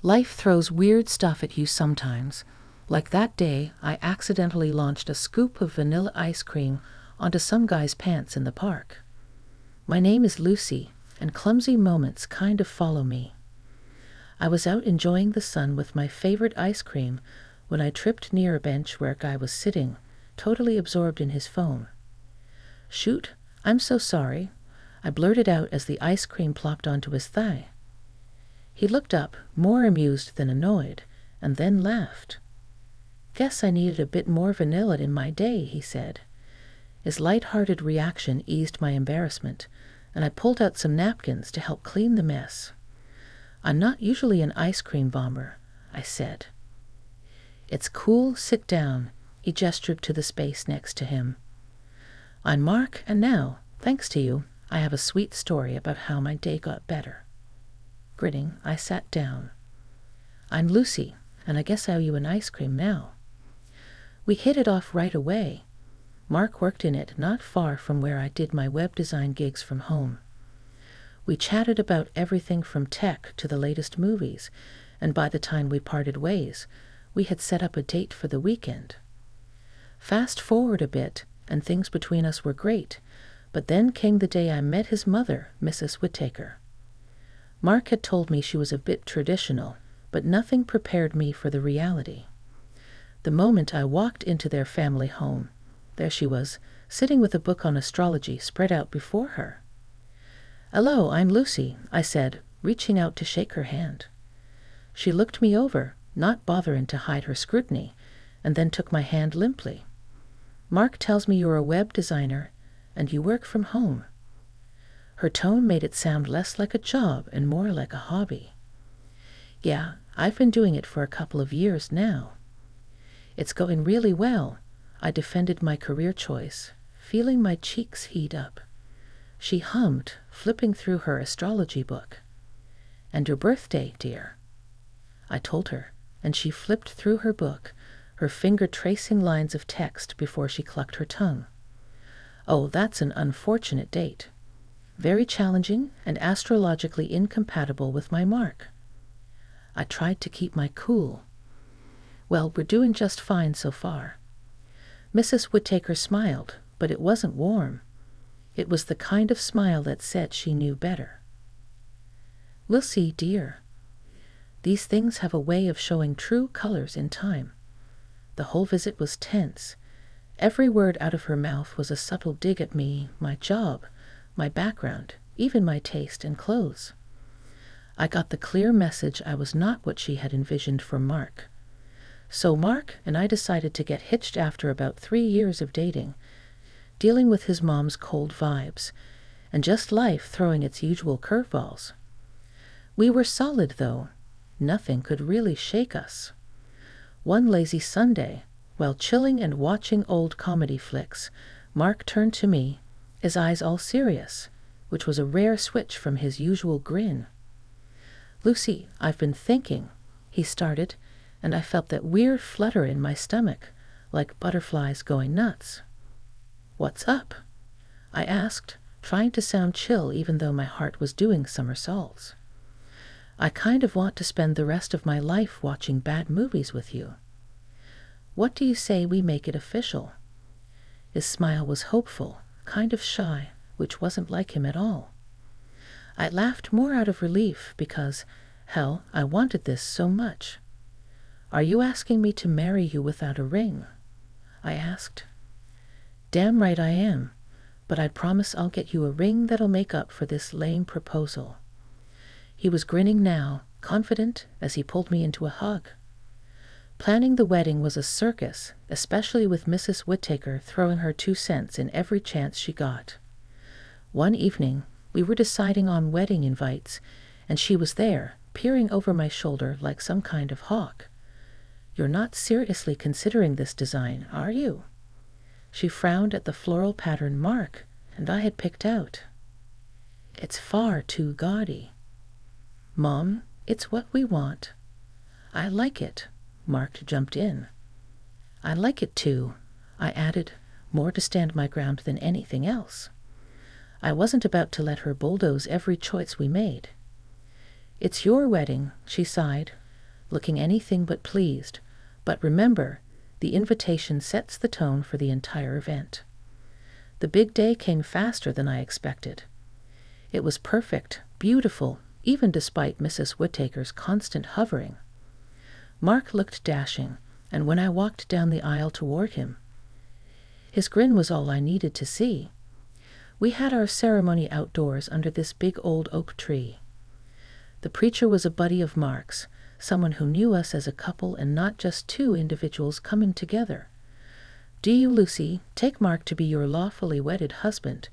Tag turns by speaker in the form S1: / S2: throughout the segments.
S1: Life throws weird stuff at you sometimes. Like that day, I accidentally launched a scoop of vanilla ice cream onto some guy's pants in the park. My name is Lucy, and clumsy moments kind of follow me. I was out enjoying the sun with my favorite ice cream when I tripped near a bench where a guy was sitting, totally absorbed in his phone. "Shoot, I'm so sorry," I blurted out as the ice cream plopped onto his thigh. He looked up, more amused than annoyed, and then laughed. "Guess I needed a bit more vanilla in my day," he said. His light-hearted reaction eased my embarrassment, and I pulled out some napkins to help clean the mess. "I'm not usually an ice cream bomber," I said. "It's cool, sit down," he gestured to the space next to him. "I'm Mark, and now, thanks to you, I have a sweet story about how my day got better." Grinning, I sat down. "I'm Lucy, and I guess I owe you an ice cream now." We hit it off right away. Mark worked in it not far from where I did my web design gigs from home. We chatted about everything from tech to the latest movies, and by the time we parted ways, we had set up a date for the weekend. Fast forward a bit, and things between us were great, but then came the day I met his mother, Mrs. Whittaker. Mark had told me she was a bit traditional, but nothing prepared me for the reality. The moment I walked into their family home, there she was, sitting with a book on astrology spread out before her. "Hello, I'm Lucy," I said, reaching out to shake her hand. She looked me over, not bothering to hide her scrutiny, and then took my hand limply. "Mark tells me you're a web designer, and you work from home." Her tone made it sound less like a job and more like a hobby. "Yeah, I've been doing it for a couple of years now." "It's going really well," I defended my career choice, feeling my cheeks heat up. She hummed, flipping through her astrology book. "And your birthday, dear?" I told her, and she flipped through her book, her finger tracing lines of text before she clucked her tongue. "Oh, that's an unfortunate date. Very challenging and astrologically incompatible with my mark." I tried to keep my cool. "Well, we're doing just fine so far." Mrs. Whittaker smiled, but it wasn't warm. It was the kind of smile that said she knew better. "Lucy, dear, these things have a way of showing true colors in time." The whole visit was tense. Every word out of her mouth was a subtle dig at me, my job, my background, even my taste in clothes. I got the clear message I was not what she had envisioned for Mark. So Mark and I decided to get hitched after about 3 years of dating, dealing with his mom's cold vibes, and just life throwing its usual curveballs. We were solid, though. Nothing could really shake us. One lazy Sunday, while chilling and watching old comedy flicks, Mark turned to me, his eyes all serious, which was a rare switch from his usual grin. "Lucy, I've been thinking," he started, and I felt that weird flutter in my stomach, like butterflies going nuts. "What's up?" I asked, trying to sound chill even though my heart was doing somersaults. "I kind of want to spend the rest of my life watching bad movies with you. What do you say we make it official?" His smile was hopeful, kind of shy, which wasn't like him at all. I laughed more out of relief because, hell, I wanted this so much. "Are you asking me to marry you without a ring?" I asked. "Damn right I am, but I promise I'll get you a ring that'll make up for this lame proposal." He was grinning now, confident, as he pulled me into a hug. Planning the wedding was a circus, especially with Mrs. Whittaker throwing her 2 cents in every chance she got. One evening, we were deciding on wedding invites, and she was there, peering over my shoulder like some kind of hawk. "You're not seriously considering this design, are you?" She frowned at the floral pattern Mark and I had picked out. "It's far too gaudy." "Mom, it's what we want." "I like it," Mark jumped in. "I like it too," I added, more to stand my ground than anything else. I wasn't about to let her bulldoze every choice we made. "It's your wedding," she sighed, looking anything but pleased. But remember, the invitation sets the tone for the entire event. The big day came faster than I expected. It was perfect, beautiful, even despite Mrs. Whittaker's constant hovering. Mark looked dashing, and when I walked down the aisle toward him, his grin was all I needed to see. We had our ceremony outdoors under this big old oak tree. The preacher was a buddy of Mark's, someone who knew us as a couple and not just two individuals coming together. Do you, Lucy, take Mark to be your lawfully wedded husband,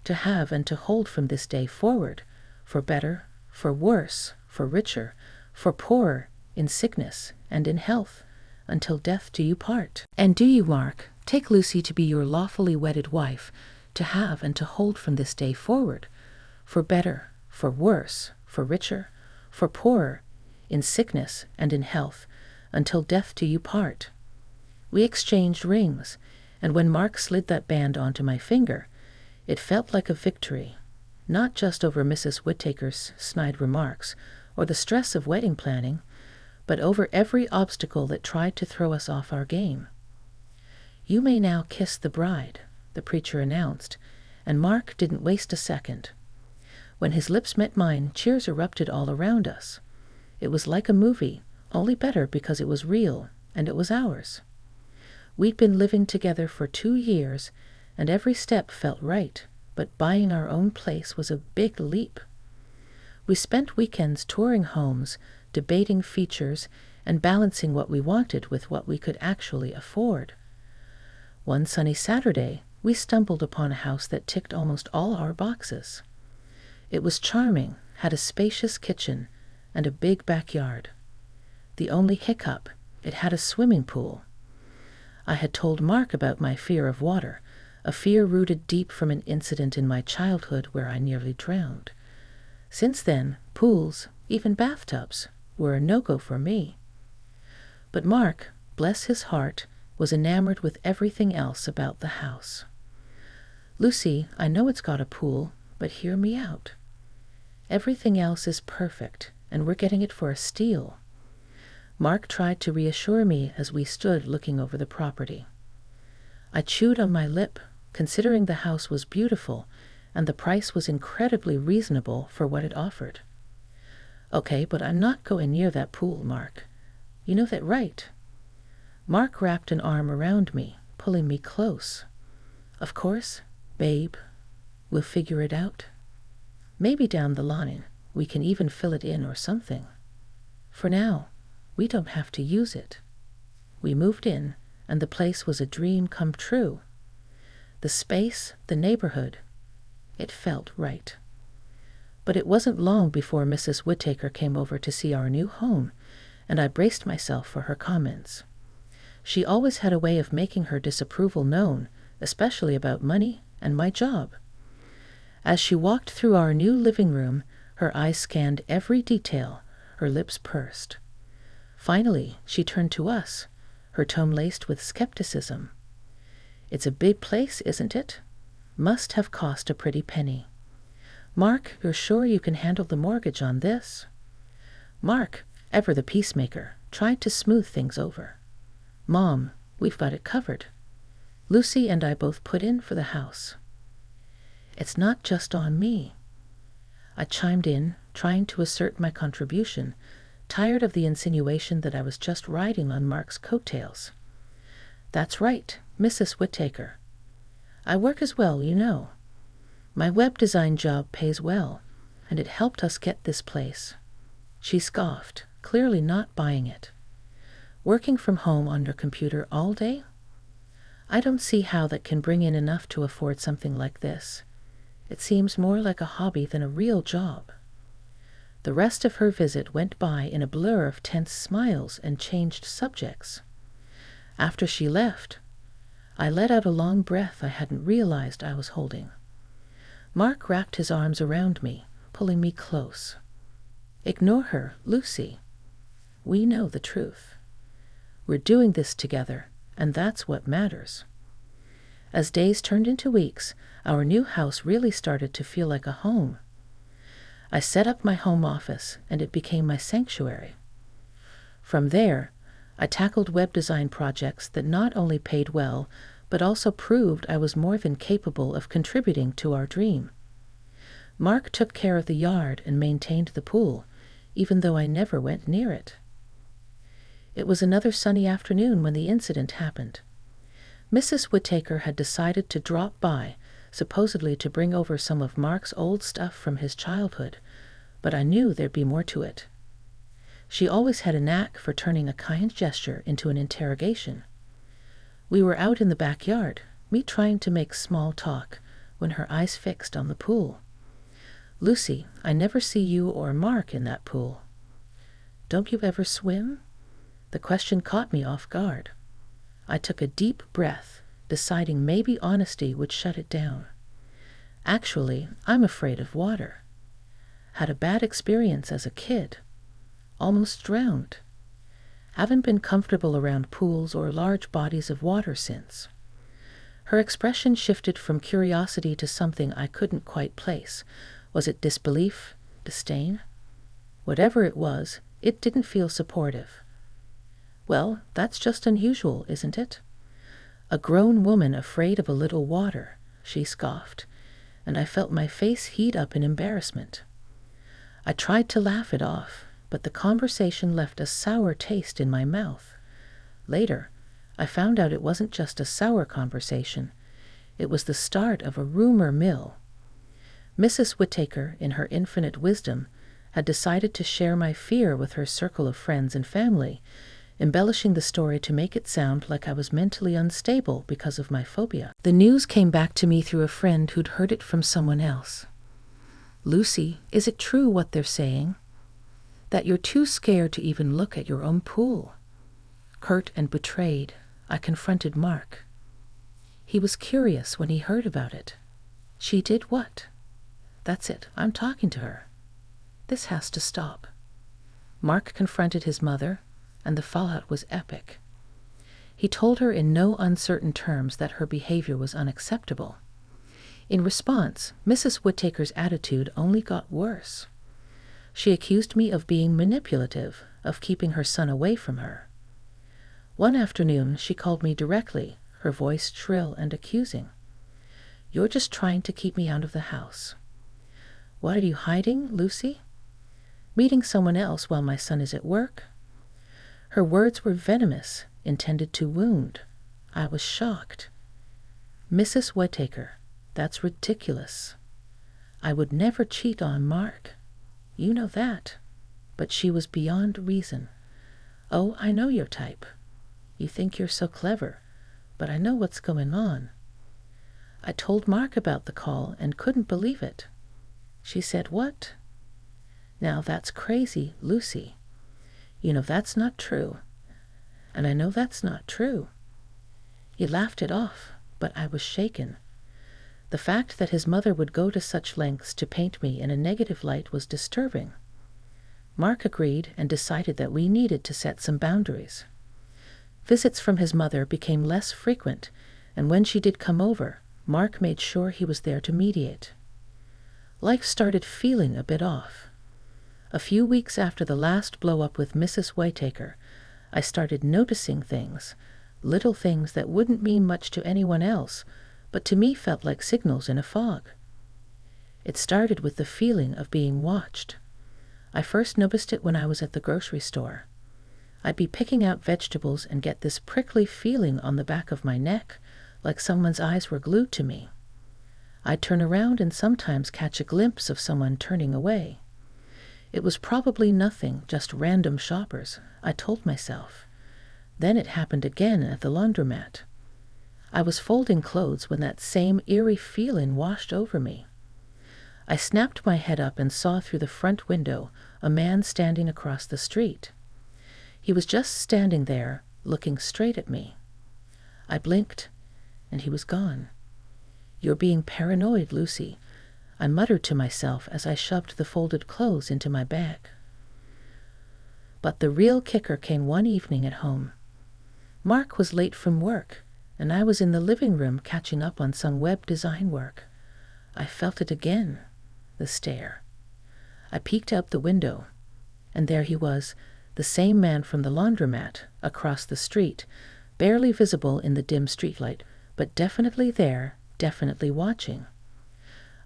S1: to have and to hold from this day forward, for better, for worse, for richer, for poorer, in sickness and in health, until death do you part? And do you, Mark, take Lucy to be your lawfully wedded wife, to have and to hold from this day forward, for better, for worse, for richer, for poorer, in sickness and in health, until death do you part? We exchanged rings, and when Mark slid that band onto my finger, it felt like a victory, not just over Mrs. Whittaker's snide remarks or the stress of wedding planning, but over every obstacle that tried to throw us off our game. You may now kiss the bride, the preacher announced, and Mark didn't waste a second. When his lips met mine, cheers erupted all around us. It was like a movie, only better because it was real, and it was ours. We'd been living together for 2 years, and every step felt right, but buying our own place was a big leap. We spent weekends touring homes, debating features, and balancing what we wanted with what we could actually afford. One sunny Saturday, we stumbled upon a house that ticked almost all our boxes. It was charming, had a spacious kitchen, and a big backyard. The only hiccup, it had a swimming pool. I had told Mark about my fear of water, a fear rooted deep from an incident in my childhood where I nearly drowned. Since then, pools, even bathtubs, were a no-go for me. But Mark, bless his heart, was enamored with everything else about the house. Lucy, I know it's got a pool, but hear me out. Everything else is perfect, and we're getting it for a steal. Mark tried to reassure me as we stood looking over the property. I chewed on my lip, considering the house was beautiful, and the price was incredibly reasonable for what it offered. Okay, but I'm not going near that pool, Mark. You know that, right? Mark wrapped an arm around me, pulling me close. Of course, babe. We'll figure it out. Maybe down the line, we can even fill it in or something. For now, we don't have to use it. We moved in, and the place was a dream come true. The space, the neighborhood, it felt right. But it wasn't long before Mrs. Whittaker came over to see our new home, and I braced myself for her comments. She always had a way of making her disapproval known, especially about money and my job. As she walked through our new living room, her eyes scanned every detail, her lips pursed. Finally, she turned to us, her tone laced with skepticism. It's a big place, isn't it? Must have cost a pretty penny. Mark, you're sure you can handle the mortgage on this? Mark, ever the peacemaker, tried to smooth things over. Mom, we've got it covered. Lucy and I both put in for the house. It's not just on me. I chimed in, trying to assert my contribution, tired of the insinuation that I was just riding on Mark's coattails. That's right, Mrs. Whittaker. I work as well, you know. My web design job pays well, and it helped us get this place. She scoffed, clearly not buying it. Working from home on your computer all day? I don't see how that can bring in enough to afford something like this. It seems more like a hobby than a real job. The rest of her visit went by in a blur of tense smiles and changed subjects. After she left, I let out a long breath I hadn't realized I was holding. Mark wrapped his arms around me, pulling me close. Ignore her, Lucy. We know the truth. We're doing this together, and that's what matters. As days turned into weeks, our new house really started to feel like a home. I set up my home office, and it became my sanctuary. From there, I tackled web design projects that not only paid well, but also proved I was more than capable of contributing to our dream. Mark took care of the yard and maintained the pool, even though I never went near it. It was another sunny afternoon when the incident happened. Mrs. Whittaker had decided to drop by, supposedly to bring over some of Mark's old stuff from his childhood, but I knew there'd be more to it. She always had a knack for turning a kind gesture into an interrogation. We were out in the backyard, me trying to make small talk, when her eyes fixed on the pool. "Lucy, I never see you or Mark in that pool." "Don't you ever swim?" The question caught me off guard. I took a deep breath, deciding maybe honesty would shut it down. "Actually, I'm afraid of water. Had a bad experience as a kid. Almost drowned. Haven't been comfortable around pools or large bodies of water since." Her expression shifted from curiosity to something I couldn't quite place. Was it disbelief? Disdain? Whatever it was, it didn't feel supportive. "Well, that's just unusual, isn't it? A grown woman afraid of a little water," she scoffed, and I felt my face heat up in embarrassment. I tried to laugh it off, but the conversation left a sour taste in my mouth. Later, I found out it wasn't just a sour conversation. It was the start of a rumor mill. Mrs. Whittaker, in her infinite wisdom, had decided to share my fear with her circle of friends and family, embellishing the story to make it sound like I was mentally unstable because of my phobia. The news came back to me through a friend who'd heard it from someone else. "Lucy, is it true what they're saying? That you're too scared to even look at your own pool?" Hurt and betrayed, I confronted Mark. He was curious when he heard about it. "She did what?" "That's it, I'm talking to her. This has to stop." Mark confronted his mother, and the fallout was epic. He told her in no uncertain terms that her behavior was unacceptable. In response, Mrs. Whittaker's attitude only got worse. She accused me of being manipulative, of keeping her son away from her. One afternoon, she called me directly, her voice shrill and accusing. "You're just trying to keep me out of the house." "What are you hiding, Lucy? Meeting someone else while my son is at work?" Her words were venomous, intended to wound. I was shocked. "Mrs. Whittaker, that's ridiculous. I would never cheat on Mark. You know that." But she was beyond reason. "Oh, I know your type. You think you're so clever, but I know what's going on. I told Mark about the call and couldn't believe it." She said, "What?" "Now that's crazy, Lucy. You know that's not true. And I know that's not true." He laughed it off, but I was shaken. The fact that his mother would go to such lengths to paint me in a negative light was disturbing. Mark agreed and decided that we needed to set some boundaries. Visits from his mother became less frequent, and when she did come over, Mark made sure he was there to mediate. Life started feeling a bit off. A few weeks after the last blow-up with Mrs. Whittaker, I started noticing things, little things that wouldn't mean much to anyone else, but to me felt like signals in a fog. It started with the feeling of being watched. I first noticed it when I was at the grocery store. I'd be picking out vegetables and get this prickly feeling on the back of my neck, like someone's eyes were glued to me. I'd turn around and sometimes catch a glimpse of someone turning away. It was probably nothing, just random shoppers, I told myself. Then it happened again at the laundromat. I was folding clothes when that same eerie feeling washed over me. I snapped my head up and saw through the front window a man standing across the street. He was just standing there, looking straight at me. I blinked, and he was gone. "You're being paranoid, Lucy," I muttered to myself as I shoved the folded clothes into my bag. But the real kicker came one evening at home. Mark was late from work, and I was in the living room catching up on some web design work. I felt it again, the stare. I peeked out the window, and there he was, The same man from the laundromat across the street, barely visible in the dim streetlight, but definitely there, definitely watching.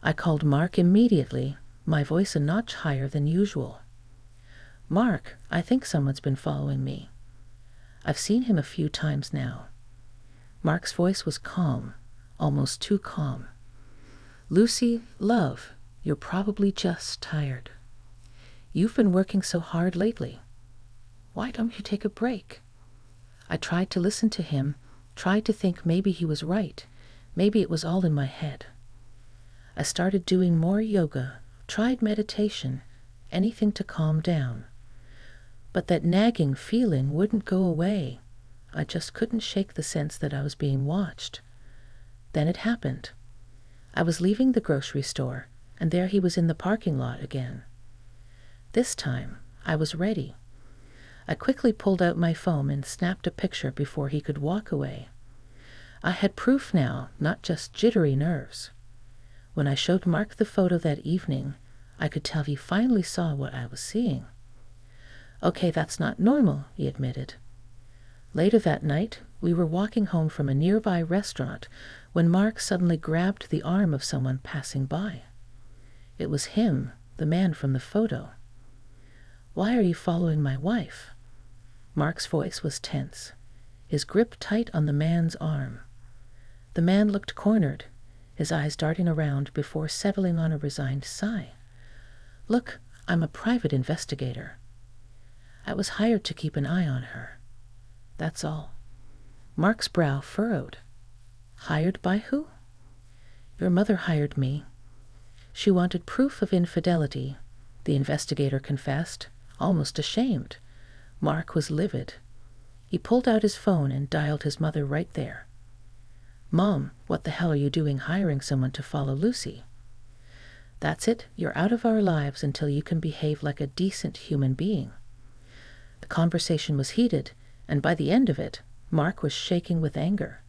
S1: I called Mark immediately, my voice a notch higher than usual. "Mark, I think someone's been following me. I've seen him a few times now." Mark's voice was calm, almost too calm. "Lucy, love, you're probably just tired. You've been working so hard lately. Why don't you take a break?" I tried to listen to him, tried to think maybe he was right, maybe it was all in my head. I started doing more yoga, tried meditation, anything to calm down. But that nagging feeling wouldn't go away. I just couldn't shake the sense that I was being watched. Then it happened. I was leaving the grocery store, and there he was in the parking lot again. This time, I was ready. I quickly pulled out my phone and snapped a picture before he could walk away. I had proof now, not just jittery nerves. When I showed Mark the photo that evening, I could tell he finally saw what I was seeing. "Okay, that's not normal," he admitted. Later that night, we were walking home from a nearby restaurant when Mark suddenly grabbed the arm of someone passing by. It was him, the man from the photo. "Why are you following my wife?" Mark's voice was tense, his grip tight on the man's arm. The man looked cornered, his eyes darting around before settling on a resigned sigh. "Look, I'm a private investigator. I was hired to keep an eye on her. That's all." Mark's brow furrowed. "Hired by who?" "Your mother hired me. She wanted proof of infidelity," the investigator confessed, almost ashamed. Mark was livid. He pulled out his phone and dialed his mother right there. "Mom, what the hell are you doing hiring someone to follow Lucy?" "That's it. You're out of our lives until you can behave like a decent human being." The conversation was heated, and by the end of it, Mark was shaking with anger.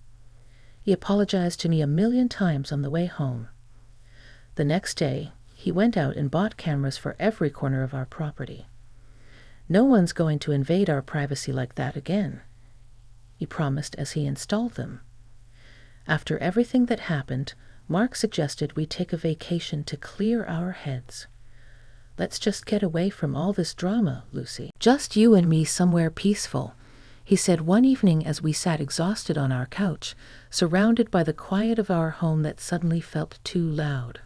S1: He apologized to me 1,000,000 times on the way home. The next day, he went out and bought cameras for every corner of our property. "No one's going to invade our privacy like that again," he promised as he installed them. After everything that happened, Mark suggested we take a vacation to clear our heads. "Let's just get away from all this drama, Lucy. Just you and me somewhere peaceful," he said one evening as we sat exhausted on our couch, surrounded by the quiet of our home that suddenly felt too loud.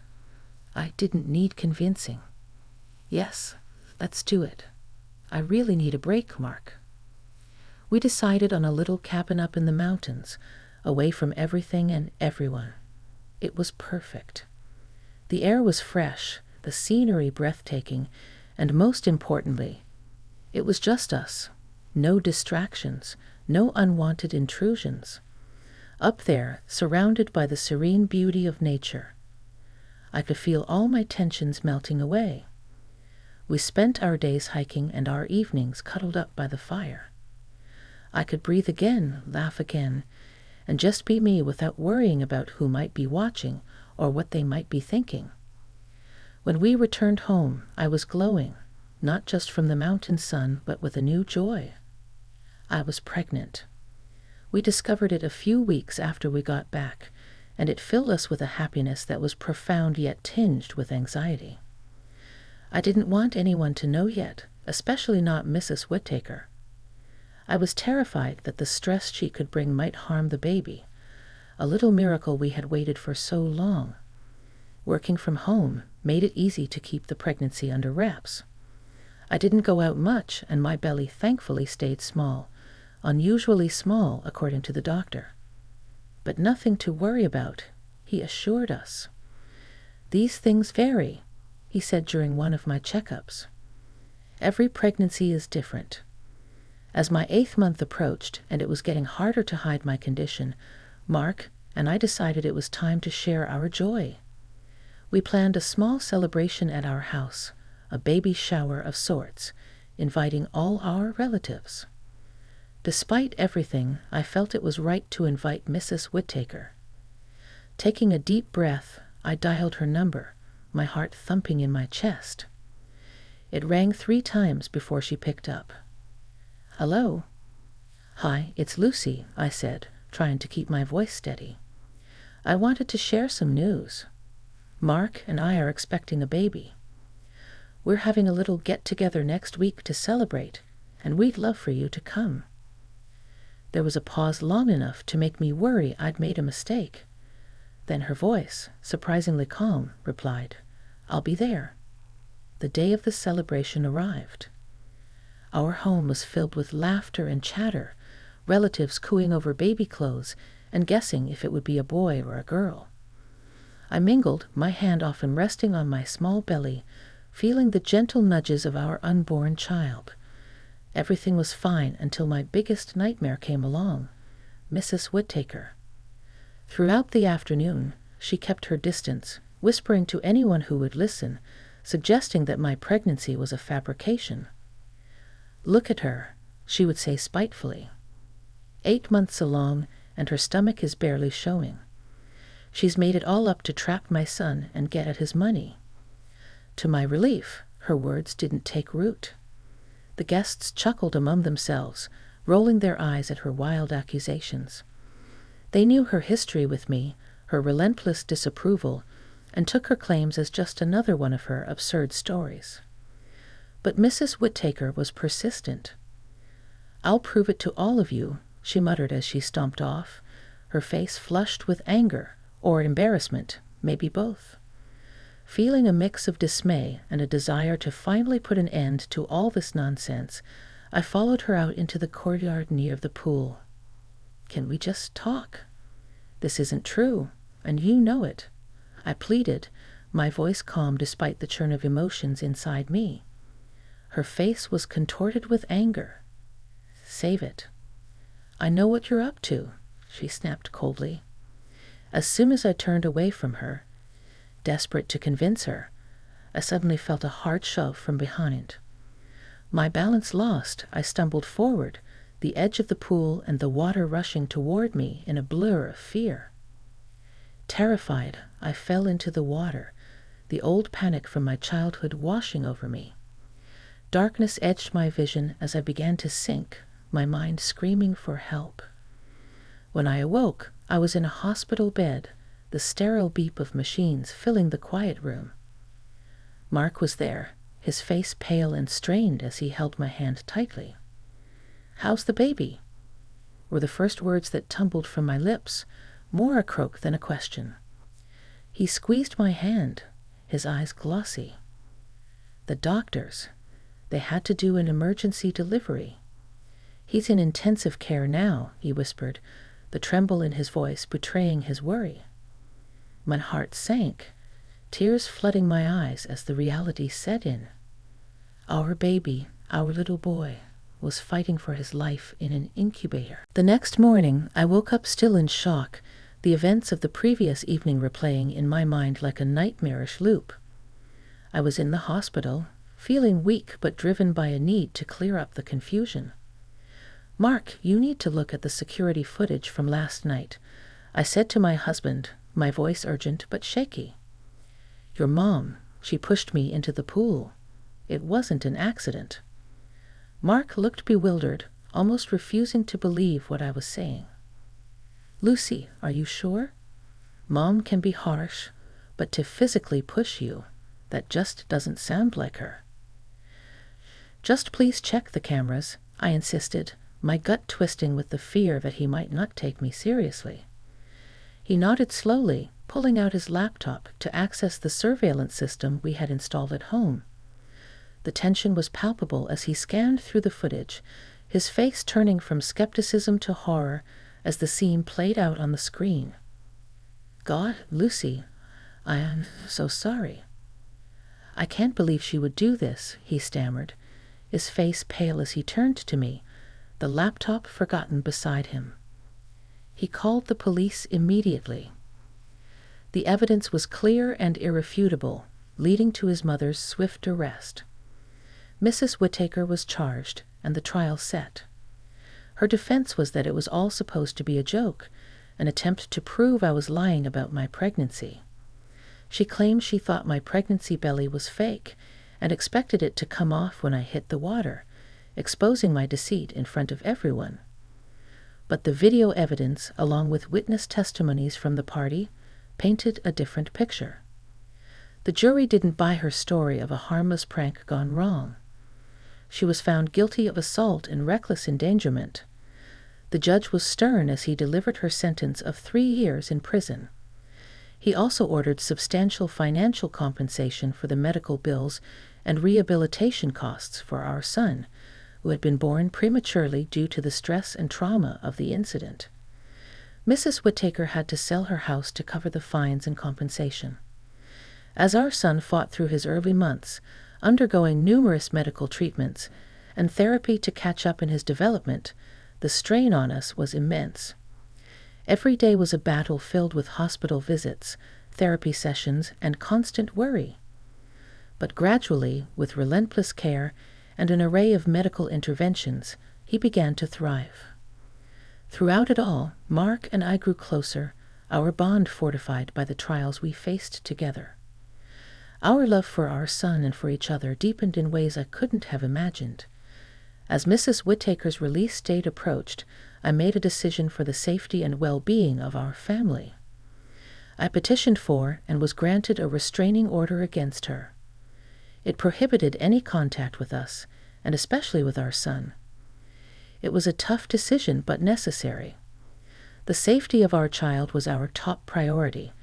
S1: I didn't need convincing. "Yes, let's do it. I really need a break, Mark." We decided on a little cabin up in the mountains, away from everything and everyone. It was perfect. The air was fresh, the scenery breathtaking, and most importantly, it was just us. No distractions, no unwanted intrusions. Up there, surrounded by the serene beauty of nature. I could feel all my tensions melting away. We spent our days hiking and our evenings cuddled up by the fire. I could breathe again, laugh again, and just be me without worrying about who might be watching or what they might be thinking. When we returned home, I was glowing, not just from the mountain sun, but with a new joy. I was pregnant. We discovered it a few weeks after we got back, and it filled us with a happiness that was profound yet tinged with anxiety. I didn't want anyone to know yet, especially not Mrs. Whittaker. I was terrified that the stress she could bring might harm the baby, a little miracle we had waited for so long. Working from home made it easy to keep the pregnancy under wraps. I didn't go out much, and my belly thankfully stayed small, unusually small according to the doctor. But nothing to worry about, he assured us. "These things vary," he said during one of my checkups. "Every pregnancy is different." As my 8th month approached and it was getting harder to hide my condition, Mark and I decided it was time to share our joy. We planned a small celebration at our house, a baby shower of sorts, inviting all our relatives. Despite everything, I felt it was right to invite Mrs. Whittaker. Taking a deep breath, I dialed her number, my heart thumping in my chest. It rang 3 times before she picked up. "Hello?" "Hi, it's Lucy," I said, trying to keep my voice steady. "I wanted to share some news. Mark and I are expecting a baby. We're having a little get-together next week to celebrate, and we'd love for you to come." There was a pause long enough to make me worry I'd made a mistake. Then her voice, surprisingly calm, replied, "I'll be there." The day of the celebration arrived. Our home was filled with laughter and chatter, relatives cooing over baby clothes and guessing if it would be a boy or a girl. I mingled, my hand often resting on my small belly, feeling the gentle nudges of our unborn child. Everything was fine until my biggest nightmare came along, Mrs. Whittaker. Throughout the afternoon, she kept her distance, whispering to anyone who would listen, suggesting that my pregnancy was a fabrication. "Look at her," she would say spitefully. 8 months along, and her stomach is barely showing. She's made it all up to trap my son and get at his money. To my relief, her words didn't take root. The guests chuckled among themselves, rolling their eyes at her wild accusations. They knew her history with me, her relentless disapproval, and took her claims as just another one of her absurd stories. But Mrs. Whittaker was persistent. "I'll prove it to all of you," she muttered as she stomped off, her face flushed with anger or embarrassment, maybe both. Feeling a mix of dismay and a desire to finally put an end to all this nonsense, I followed her out into the courtyard near the pool. "Can we just talk? This isn't true, and you know it," I pleaded, my voice calm despite the churn of emotions inside me. Her face was contorted with anger. "Save it." "I know what you're up to," she snapped coldly. As soon as I turned away from her, desperate to convince her, I suddenly felt a hard shove from behind. My balance lost, I stumbled forward, the edge of the pool and the water rushing toward me in a blur of fear. Terrified, I fell into the water, the old panic from my childhood washing over me. Darkness edged my vision as I began to sink, my mind screaming for help. When I awoke, I was in a hospital bed, the sterile beep of machines filling the quiet room. Mark was there, his face pale and strained as he held my hand tightly. "How's the baby?" were the first words that tumbled from my lips, more a croak than a question. He squeezed my hand, his eyes glossy. "The doctors, they had to do an emergency delivery. He's in intensive care now," he whispered, the tremble in his voice betraying his worry. My heart sank, tears flooding my eyes as the reality set in. Our baby, our little boy, was fighting for his life in an incubator. The next morning, I woke up still in shock, the events of the previous evening replaying in my mind like a nightmarish loop. I was in the hospital, feeling weak but driven by a need to clear up the confusion. "Mark, you need to look at the security footage from last night," I said to my husband, my voice urgent but shaky. "Your mom, she pushed me into the pool. It wasn't an accident." Mark looked bewildered, almost refusing to believe what I was saying. "Lucy, are you sure? Mom can be harsh, but to physically push you, that just doesn't sound like her." "Just please check the cameras," I insisted, my gut twisting with the fear that he might not take me seriously. He nodded slowly, pulling out his laptop to access the surveillance system we had installed at home. The tension was palpable as he scanned through the footage, his face turning from skepticism to horror as the scene played out on the screen. "God, Lucy, I am so sorry." "I can't believe she would do this," he stammered, his face pale as he turned to me, the laptop forgotten beside him. He called the police immediately. The evidence was clear and irrefutable, leading to his mother's swift arrest. Mrs. Whittaker was charged, and the trial set. Her defense was that it was all supposed to be a joke, an attempt to prove I was lying about my pregnancy. She claimed she thought my pregnancy belly was fake and expected it to come off when I hit the water, exposing my deceit in front of everyone. But the video evidence, along with witness testimonies from the party, painted a different picture. The jury didn't buy her story of a harmless prank gone wrong. She was found guilty of assault and reckless endangerment. The judge was stern as he delivered her sentence of 3 years in prison. He also ordered substantial financial compensation for the medical bills and rehabilitation costs for our son, who had been born prematurely due to the stress and trauma of the incident. Mrs. Whittaker had to sell her house to cover the fines and compensation. As our son fought through his early months, undergoing numerous medical treatments and therapy to catch up in his development, the strain on us was immense. Every day was a battle filled with hospital visits, therapy sessions, and constant worry. But gradually, with relentless care and an array of medical interventions, he began to thrive. Throughout it all, Mark and I grew closer, our bond fortified by the trials we faced together. Our love for our son and for each other deepened in ways I couldn't have imagined. As Mrs. Whittaker's release date approached, I made a decision for the safety and well-being of our family. I petitioned for and was granted a restraining order against her. It prohibited any contact with us, and especially with our son. It was a tough decision, but necessary. The safety of our child was our top priority,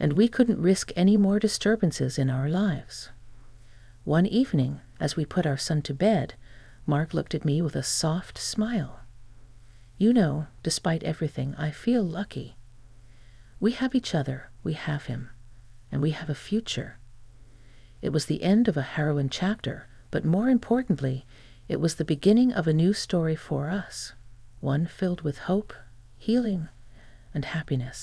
S1: and we couldn't risk any more disturbances in our lives. One evening, as we put our son to bed, Mark looked at me with a soft smile. "You know, despite everything, I feel lucky. We have each other, we have him, and we have a future." It was the end of a harrowing chapter, but more importantly, it was the beginning of a new story for us, one filled with hope, healing, and happiness.